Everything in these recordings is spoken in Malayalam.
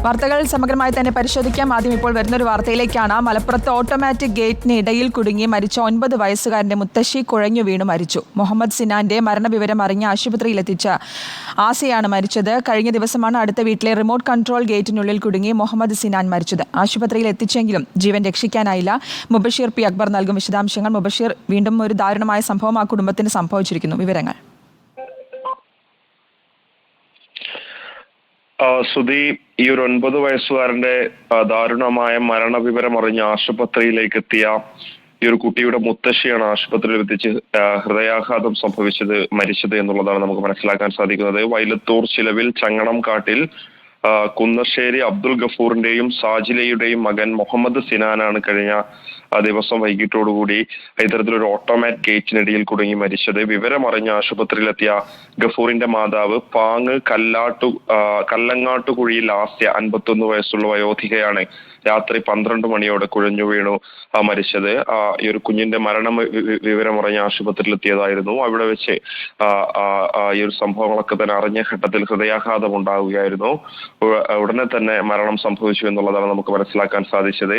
വാർത്തകൾ സമഗ്രമായി തന്നെ പരിശോധിക്കാം. ആദ്യം ഇപ്പോൾ വരുന്നൊരു വാർത്തയിലേക്കാണ്. മലപ്പുറത്ത് ഓട്ടോമാറ്റിക് ഗേറ്റിന് ഇടയിൽ കുടുങ്ങി മരിച്ച 9 വയസ്സുകാരന്റെ മുത്തശ്ശി കുഴഞ്ഞു വീണു മരിച്ചു. മുഹമ്മദ് സിനാന്റെ മരണവിവരം അറിഞ്ഞ് ആശുപത്രിയിലെത്തിച്ച ആസിയാണ് മരിച്ചത്. കഴിഞ്ഞ ദിവസമാണ് അടുത്ത വീട്ടിലെ റിമോട്ട് കൺട്രോൾ ഗേറ്റിനുള്ളിൽ കുടുങ്ങി മുഹമ്മദ് സിനാൻ മരിച്ചത്. ആശുപത്രിയിൽ എത്തിച്ചെങ്കിലും ജീവൻ രക്ഷിക്കാനായില്ല. മുബഷീർ പി അക്ബർ നൽകും വിശദാംശങ്ങൾ. മുബഷീർ, വീണ്ടും ഒരു ദാരുണമായ സംഭവം ആ കുടുംബത്തിന് സംഭവിച്ചിരിക്കുന്നു. വിവരങ്ങൾ. സുധി, ഈ ഒരു 9 വയസ്സുകാരന്റെ ദാരുണമായ മരണവിവരം അറിഞ്ഞ് ആശുപത്രിയിലേക്ക് എത്തിയ ഈ ഒരു കുട്ടിയുടെ മുത്തശ്ശിയാണ് ആശുപത്രിയിൽ എത്തിച്ച് ഹൃദയാഘാതം സംഭവിച്ചത്, മരിച്ചത് എന്നുള്ളതാണ് നമുക്ക് മനസ്സിലാക്കാൻ സാധിക്കുന്നത്. വൈലത്തൂർ ചിലവിൽ ചങ്ങണം കാട്ടിൽ കുന്നശ്ശേരി അബ്ദുൽ ഗഫൂറിന്റെയും സാജിലയുടെയും മകൻ മുഹമ്മദ് സിനാനാണ് കഴിഞ്ഞ ദിവസം വൈകിട്ടോടുകൂടി ഇത്തരത്തിലൊരു ഓട്ടോമാറ്റിക് ഗേറ്റിനിടയിൽ കുടുങ്ങി മരിച്ചത്. വിവരമറിഞ്ഞ ആശുപത്രിയിലെത്തിയ ഗഫൂറിന്റെ മാതാവ് പാങ് കല്ലങ്ങാട്ടുകുഴിയിൽ ആസ്യ 51 വയസ്സുള്ള വയോധികയാണ് രാത്രി 12 മണിയോടെ കുഴഞ്ഞു വീണു മരിച്ചത്. ഈ ഒരു കുഞ്ഞിന്റെ മരണം വിവരമറിഞ്ഞ ആശുപത്രിയിലെത്തിയതായിരുന്നു. അവിടെ വെച്ച് ഈ ഒരു സംഭവങ്ങളൊക്കെ തന്നെ അറിഞ്ഞ ഘട്ടത്തിൽ ഹൃദയാഘാതം ഉണ്ടാവുകയായിരുന്നു. ഉടനെ തന്നെ മരണം സംഭവിച്ചു എന്നുള്ളതാണ് നമുക്ക് മനസ്സിലാക്കാൻ സാധിച്ചത്.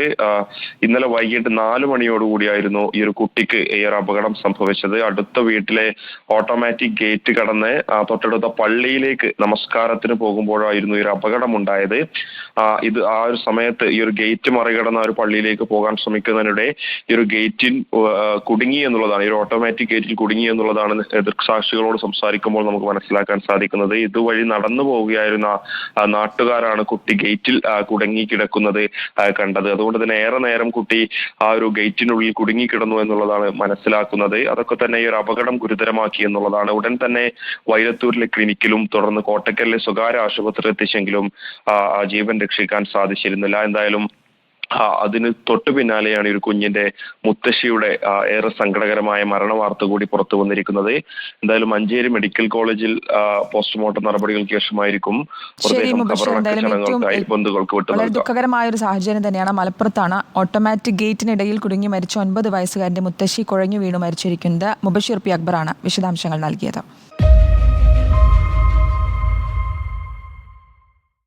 ഇന്നലെ വൈകിട്ട് 4 മണിയോടുകൂടിയായിരുന്നു ഈ ഒരു കുട്ടിക്ക് ഈ ഒരു അപകടം സംഭവിച്ചത്. അടുത്ത വീട്ടിലെ ഓട്ടോമാറ്റിക് ഗേറ്റ് കടന്ന് തൊട്ടടുത്ത പള്ളിയിലേക്ക് നമസ്കാരത്തിന് പോകുമ്പോഴായിരുന്നു ഈ ഒരു അപകടം ഉണ്ടായത്. ഇത് ആ ഒരു സമയത്ത് ഈ ഒരു ഗേറ്റ് മറികടന്ന ഒരു പള്ളിയിലേക്ക് പോകാൻ ശ്രമിക്കുന്നതിനിടെ ഈ ഒരു ഗേറ്റിൽ കുടുങ്ങി എന്നുള്ളതാണ്, ഈ ഒരു ഓട്ടോമാറ്റിക് ഗേറ്റിൽ കുടുങ്ങി എന്നുള്ളതാണ് ദൃക്സാക്ഷികളോട് സംസാരിക്കുമ്പോൾ നമുക്ക് മനസ്സിലാക്കാൻ സാധിക്കുന്നത്. ഇതുവഴി നടന്നു പോവുകയായിരുന്ന നാട്ടുകാരാണ് കുട്ടി ഗേറ്റിൽ കുടുങ്ങി കിടക്കുന്നത് കണ്ടത്. അതുകൊണ്ട് തന്നെ ഏറെ നേരം കുട്ടി ആ ഒരു ഗേറ്റിനുള്ളിൽ കുടുങ്ങിക്കിടന്നു എന്നുള്ളതാണ് മനസ്സിലാക്കുന്നത്. അതൊക്കെ തന്നെ ഈ ഒരു അപകടം ഗുരുതരമാക്കി എന്നുള്ളതാണ്. ഉടൻ തന്നെ വൈലത്തൂരിലെ ക്ലിനിക്കിലും തുടർന്ന് കോട്ടക്കലിലെ സ്വകാര്യ ആശുപത്രിയിൽ എത്തിച്ചെങ്കിലും ജീവൻ രക്ഷിക്കാൻ സാധിച്ചിരുന്നില്ല. എന്തായാലും അതിന് തൊട്ടു പിന്നാലെയാണ് ഈ ഒരു കുഞ്ഞിന്റെ മുത്തശ്ശിയുടെ ഏറെ സങ്കടകരമായ മരണ വാർത്ത കൂടി പുറത്തു വന്നിരിക്കുന്നത്. എന്തായാലും മഞ്ചേരി മെഡിക്കൽ കോളേജിൽ പോസ്റ്റ്മോർട്ടം നടപടികൾക്ക് ശേഷമായിരിക്കും ബന്ധുക്കൾക്ക് വിട്ടു. വളരെ ദുഃഖകരമായ ഒരു സാഹചര്യം തന്നെയാണ്. മലപ്പുറത്താണ് ഓട്ടോമാറ്റിക് ഗേറ്റിനിടയിൽ കുടുങ്ങി മരിച്ച 9 വയസ്സുകാരന്റെ മുത്തശ്ശി കുഴഞ്ഞു വീണു മരിച്ചിരിക്കുന്നത്. മുബഷീർ പി അക്ബറാണ് വിശദാംശങ്ങൾ നൽകിയത്.